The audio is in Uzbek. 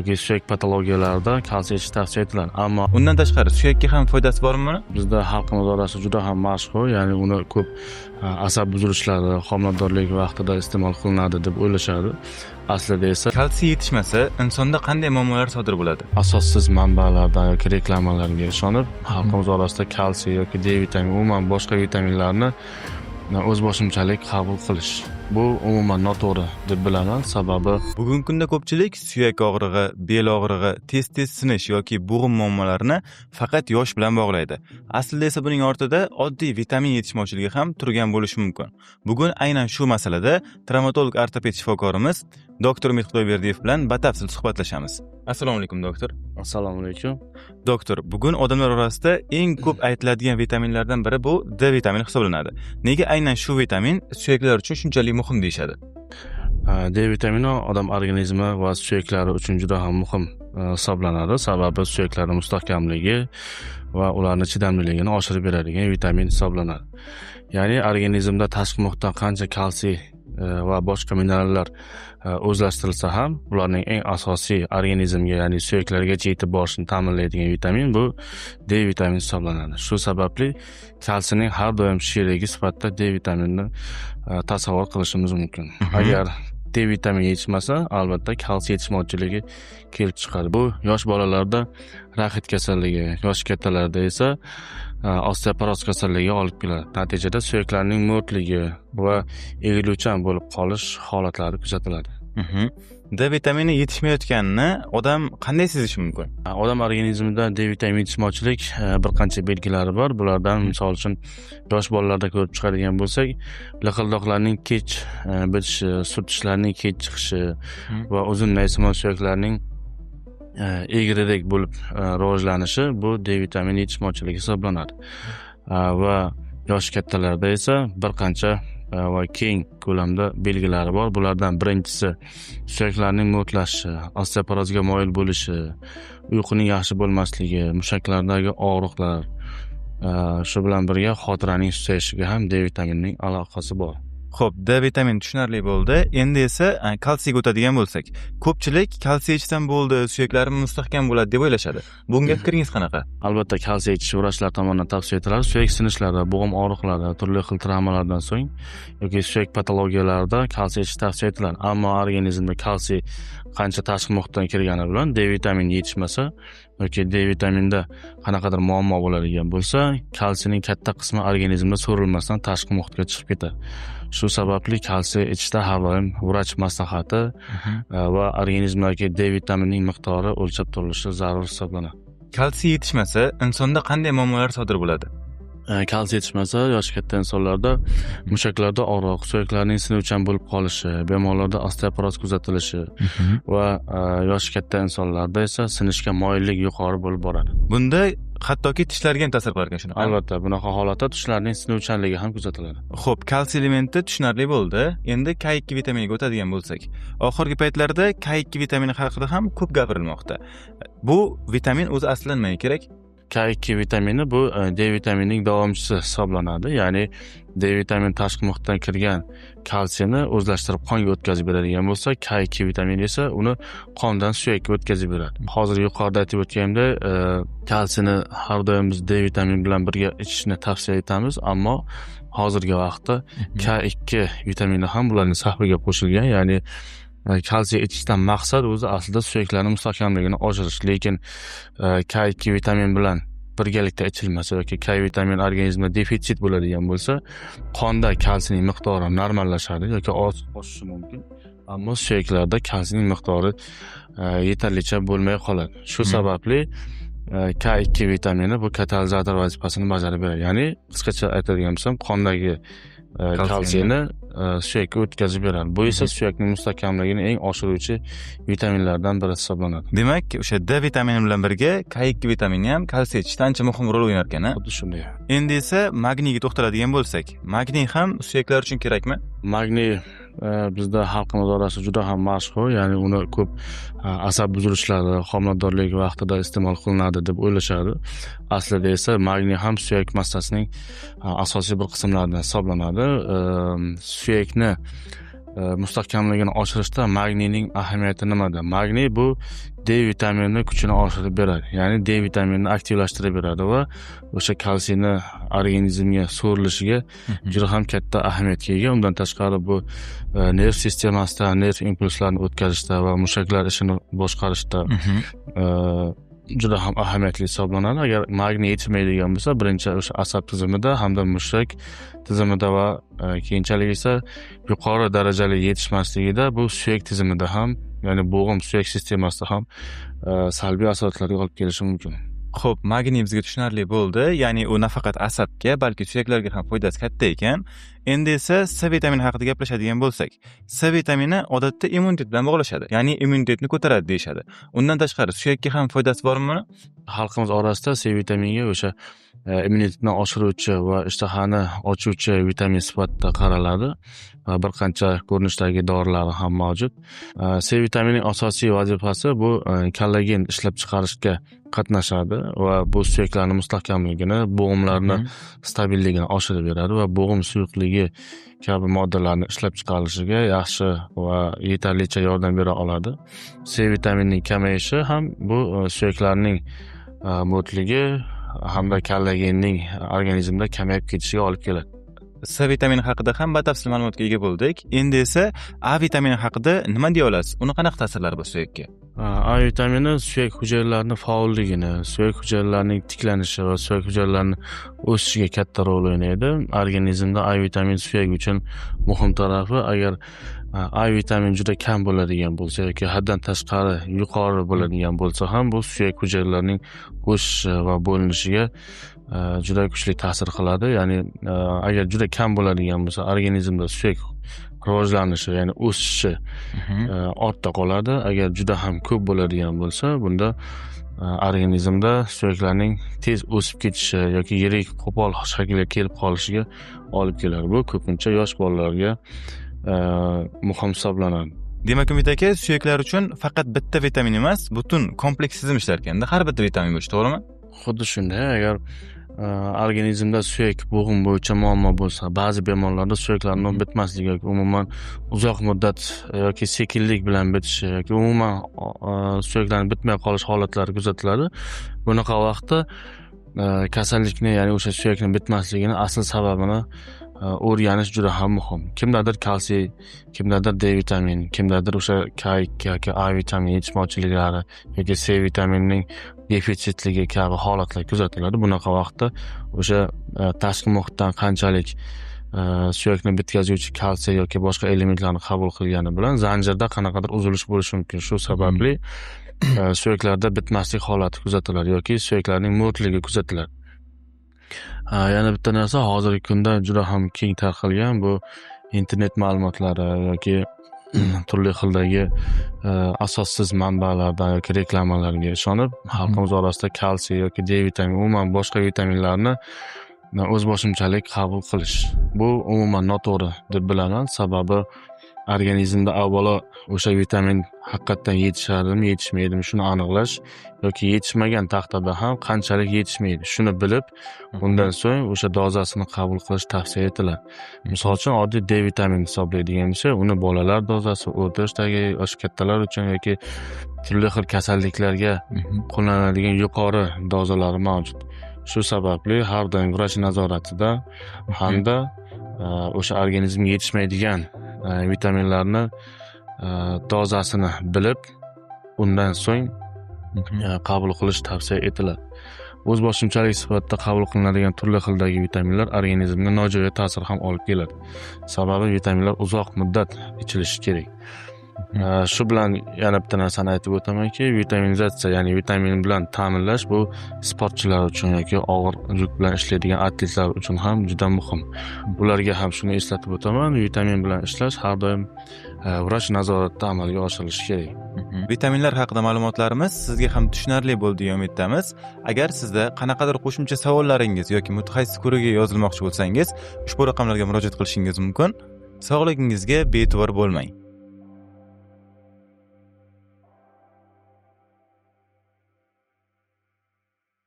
yoki suyak patologiyalarida kalsiy ichish tavsiya etiladi. Ammo Undan tashqari suyakka ham foydasi bormi buni? bizda xalqimiz orasida juda ham mashhur, ya'ni uni ko'p asab buzilishlari, homiladorlik vaqtida iste'mol qilinadi deb o'ylashadi. Aslida esa Kalsiy yetishmasa insonda qanday muammolar sodir bo'ladi? asossiz manbalardan yoki reklamalarga ishonib, xalqimiz orasida kalsiy yoki D vitamini, umuman boshqa vitaminlarni o'zboshimchalik qabul qilish. Bu umuman noto'g'ri deb bilaman. Sababi Bugungi kunda ko'pchilik suyak og'rig'i, bel og'rig'i, tez sinish yoki bo'g'im muammolarini faqat yosh bilan bog'laydi. Aslida esa buning ortida oddiy vitamin yetishmovchiligi ham turgan bo'lishi mumkin. Bugun aynan shu masalada travmatolog ortoped shifokorimiz doktor Umid Xudoyberdiyev bilan batafsil suhbatlashamiz. Assalomu alaykum doktor. assalomu alaykum. Doktor, bugun odamlar orasida eng ko'p aytiladigan vitaminlardan biri bu D vitamini hisoblanadi. Nega aynan shu vitamin suyaklar uchun shunchalik muhim deyshadi? D vitamini odam organizmi va suyaklari uchun juda ham muhim hisoblanadi. Sababi suyaklarning mustahkamligi va ularning chidamliligini oshirib beradigan vitamin hisoblanadi. Ya'ni organizmda tashqi muhitdan qancha kalsiy va boshqa minerallar o'zlashtirilsa ham, ularning eng asosiy organizmga, ya'ni suyaklargacha yetib borishini ta'minlaydigan vitamin bu D vitamini hisoblanadi. Shu sababli kalsiyning har doim sherigi sifatida D vitaminini tasavvur qilishimiz mumkin. Agar D vitamini yetishmasa, albatta kalsiy yetishmovchiligi kelib chiqadi. Bu yosh bolalarda raxit kasalligi, yosh kattalarda esa osteoporoz kasalligiga olib keladi. Natijada suyaklarning mo'rtligi va egiluvchan bo'lib qolish holatlari kuzatiladi. D vitamini yetishmayotganini odam qanday sezishi mumkin? Odam organizmida D vitamini yetishmovchilik bir qancha belgilari bor. Bulardan misol uchun yosh bolalarda ko'rib chiqadigan bo'lsak, liqildoqlarning kech bitishi, sut tishlarning kech chiqishi va uzun naysimon suyaklarning egridek bo'lib rivojlanishi bu D vitamini yetishmovchiligi hisoblanadi. Va yosh kattalarda esa bir qancha va keng ko'lamda belgilari bor. Bulardan birinchisi suyaklarning mo'rtlashishi, osteoporozga moyil bo'lishi, uyquning yaxshi bo'lmasligi, mushaklardagi og'riqlar, shu bilan birga xotiraning susayishiga ham D vitaminining aloqasi bor. Xo'p, D vitamini tushunarli bo'ldi. Endi esa kalsiyga o'tadigan bo'lsak, ko'pchilik kalsiy ichsam bo'ldi, suyaklarim mustahkam bo'ladi deb o'ylashadi. Bunga fikringiz qanaqa? Albatta kalsiy ichish vrachlar tomonidan tavsiya etiladi. Suyak sinishlarida, bo'g'im og'riqlarida, turli xil travmalardan so'ng yoki suyak patologiyalarida kalsiy ichish tavsiya etiladi. Ammo organizmda kalsiy qancha tashqi muhitdan kirgani bilan D vitamini yetishmasa yoki D vitaminida qanaqadir muammo bo'ladigan bo'lsa, kalsiyning katta qismi organizmda so'rilmasdan tashqi muhitga chiqib ketadi. Shu sababli kalsiy ichishda har doim vrach maslahati va organizmdagi D vitaminining miqdori o'lchab turilishi zarur hisoblanadi. Kalsiy yetishmasa insonda qanday muammolar sodir bo'ladi? Kalsiy yetishmasa yosh katta insonlarda mushaklarda og'riq, suyaklarning sinuvchan bo'lib qolishi, bemorlarda osteoporoz kuzatilishi va yosh katta insonlarda esa sinishga moyillik yuqori bo'lib boradi. Bunda hattoki tishlarga ham ta'sir qilar ekan shuni. Albatta, bunaqa holatda tishlarning sinuvchanligi ham kuzatiladi. Xo'p, kalsiy elementi tushunarli bo'ldi. Endi K2 vitaminiga o'tadigan bo'lsak, oxirgi paytlarda K2 vitamini haqida ham ko'p gapirilmoqda. Bu vitamin o'zi aslan nimaga kerak? K2 vitamini bu D vitaminining davomchisi hisoblanadi. Ya'ni D vitamini tashqi muhitdan kirgan kalsiyni o'zlashtirib qonga o'tkazib beradigan bo'lsa, K2 vitamini esa uni qondan suyakka o'tkazib beradi. Hozir yuqorida aytib o'tganimdek, kalsiyni har doim biz D vitamini bilan birga ichishni tavsiya etamiz, ammo hozirgi vaqtda K2 vitamini ham bularning safhiga qo'shilgan. Ya'ni kalsiy ichishdan maqsad o'zi aslida suyaklarning mustahkamligini oshirish, lekin K2 vitamin bilan birgalikda ichilmasa yoki K vitamini organizmda defitsit bo'ladigan bo'lsa, qonda kalsiyning miqdori normallashadi yoki oshishi mumkin. Ammo suyaklarda kalsiyning miqdori yetarlicha bo'lmay qoladi. Shu sababli K2 vitamini bu katalizator vazifasini bajarib beradi. Ya'ni qisqacha aytadigan bo'lsam, qondagi kalsiyni suyakka o'tkazib beradi. Bu esa suyakning mustahkamligini eng oshiruvchi vitaminlardan biri hisoblanadi. Demak, o'sha D vitamini bilan birga K2 vitamini ham kalsiy ichishda ancha muhim rol o'ynar ekan. Xuddi shunday. Endi esa magniyga to'xtaladigan bo'lsak, magniy ham suyaklar uchun kerakmi? Magniy bizda xalqimiz orasida juda ham mashhur, ya'ni uni ko'p asab buzilishlari, homiladorlik vaqtida iste'mol qilinadi deb o'ylashadi. Aslida esa magniy ham suyak massasining asosiy bir qismlaridan hisoblanadi. Suyakni mustahkamligini oshirishda magniyning ahamiyati nimada? Magniy bu D vitamini kuchini oshirib beradi. Ya'ni D vitaminini aktivlashtirib beradi va o'sha kalsiyni organizmga so'rilishiga juda ham katta ahamiyatga ega. Undan tashqari bu nerv sistemasida nerv impulslarini o'tkazishda va mushaklar ishini boshqarishda juda ham ahamiyatli hisoblanadi. Agar magniy yetishmaydigan bo'lsa, birinchi o'sha asab tizimida hamda mushak tizimida va keyinchalik esa yuqori darajali yetishmasligida bu suyak tizimida ham, ya'ni bo'g'im suyak sistemasida ham salbiy asoratlarga olib kelishi mumkin. Xo'p, magniy bizga tushunarli bo'ldi. Ya'ni u nafaqat asabga, balki suyaklarga ham foydasi katta ekan. Endi esa C vitamini haqida gaplashadigan bo'lsak, C vitamini odatda immunitet bilan bog'lashadi. Ya'ni immunitetni ko'taradi deyshadi. Undan tashqari suyakka ham foydasi bormi? Xalqimiz orasida C vitaminiga o'sha immunitetni oshiruvchi va ishtahani ochuvchi vitamin sifatida qaraladi va bir qancha ko'rinishdagi dorilar ham mavjud. C vitaminining asosiy vazifasi bu kollagen ishlab chiqarishga qatnashadi va bu suyaklarning mustahkamligini, bo'g'imlarni stabilligini oshirib beradi va bo'g'im suyuqligi kabi moddalarni ishlab chiqarilishiga yaxshi va yetarlicha yordam bera oladi. C vitaminining kamayishi ham bu suyaklarning mo'tligi hamda kollagenning organizmda kamayib ketishiga olib keladi. C vitamini haqida ham batafsil ma'lumotga ega bo'ldik. Endi esa A vitamini haqida nima deya olasiz? Uni qanaqa ta'sirlari bor suyakka? A vitamini suyak hujayralarining faolligini, suyak hujayralarining tiklanishi va suyak hujayralarining o'sishiga katta rol o'ynaydi. Organizmda A vitamini suyak uchun muhim tarafi, agar A vitamini juda kam bo'ladigan bo'lsa yoki haddan tashqari yuqori bo'ladigan bo'lsa ham bu suyak hujayralarining o'sishi va bo'linishiga juda kuchli ta'sir qiladi. Ya'ni agar juda kam bo'ladigan bo'lsa, organizmda suyak rivojlanishi, ya'ni o'sishi ortda qoladi. Agar juda ham ko'p bo'ladigan bo'lsa, bunda organizmda suyaklarning tez o'sib ketishi yoki yirik qo'pol shaklga kelib qolishiga olib keladi. Bu ko'pincha yosh bolalarga muhim hisoblanadi. Demak, Umid aka, suyaklar uchun faqat bitta vitamin emas, butun kompleks tizim ishlar ekanda, har bitta vitamin bo'lishi, to'g'rimi? Xuddi shunday. Agar organizmda suyak bo'g'im bo'yicha muammo bo'lsa, ba'zi bemorlarda suyaklarning bitmasligi yoki umuman uzoq muddat yoki sekinlik bilan bitishi yoki umuman suyaklarning bitmay qolish holatlari kuzatiladi. Bunaqa vaqtda kasallikni, ya'ni o'sha suyakning bitmasligini asl sababini o'rganish juda ham muhim. Kimdadir kalsiy, kimdadir D vitamini, kimdadir o'sha K yoki A vitamini yetishmovchiliklari yoki C vitaminining defitsitligi kabi holatlar kuzatiladi. Bunaqa vaqtda o'sha tashqi muhitdan qanchalik suyakni bitkazuvchi kalsiy yoki boshqa elementlarni qabul qilgani bilan zanjirda qanaqadir uzilish bo'lishi mumkin. Shu sababli suyaklarda bitmaslik holati kuzatiladi yoki suyaklarning mo'tligi kuzatiladi. Yana bitta narsa, hozirgi kunda juda ham keng tarqalgan bu internet ma'lumotlari yoki turli xildagi asossiz manbalardan yoki reklamalarga ishonib, xalqimiz orasida kalsiy yoki D vitamini, umuman boshqa vitaminlarni o'zboshimchalik qabul qilish. Bu umuman noto'g'ri deb bilaman. Sababi organizmda avvalo o'sha vitamin haqiqatan yetishadimi, yetishmaydimi shuni aniqlash yoki yetishmagan taqdirda ham qanchalik yetishmaydi shuni bilib, undan so'ng o'sha dozasini qabul qilish tavsiya etiladi. Misol uchun oddiy D vitamini hisoblaydigan bo'lsa, uni bolalar dozasi, o'rta yoshdagi yoshi kattalar uchun yoki turli xil kasalliklarga qo'llaniladigan yuqori dozalari mavjud. Shu sababli har doim vrach nazoratida hamda o'sha organizmga yetishmaydigan vitaminlarni dozasini bilib, undan so'ng qabul qilish tavsiya etiladi. O'zboshimchalik sifatida qabul qilinadigan turli xildagi vitaminlar organizmga nojo'ya ta'sir ham olib keladi. Sababi vitaminlar uzoq muddat ichilishi kerak. Shu bilan yana bitta narsani aytib o'tamanki, vitaminizatsiya, ya'ni vitamin bilan ta'minlash bu sportchilar uchun yoki og'ir yuk bilan ishlaydigan atletlar uchun ham juda muhim. Ularga ham shuni eslatib o'taman, vitamin bilan ishlash har doim vrach nazoratida amalga oshirilishi kerak. Vitaminlar haqida ma'lumotlarimiz sizga ham tushunarli bo'ldi deya umiddamiz. Agar sizda qanaqadir qo'shimcha savollaringiz yoki mutaxassis ko'rigiga yozilmoqchi bo'lsangiz, ushbu raqamlarga murojaat qilishingiz mumkin. Sog'ligingizga bee'tibor bo'lmang.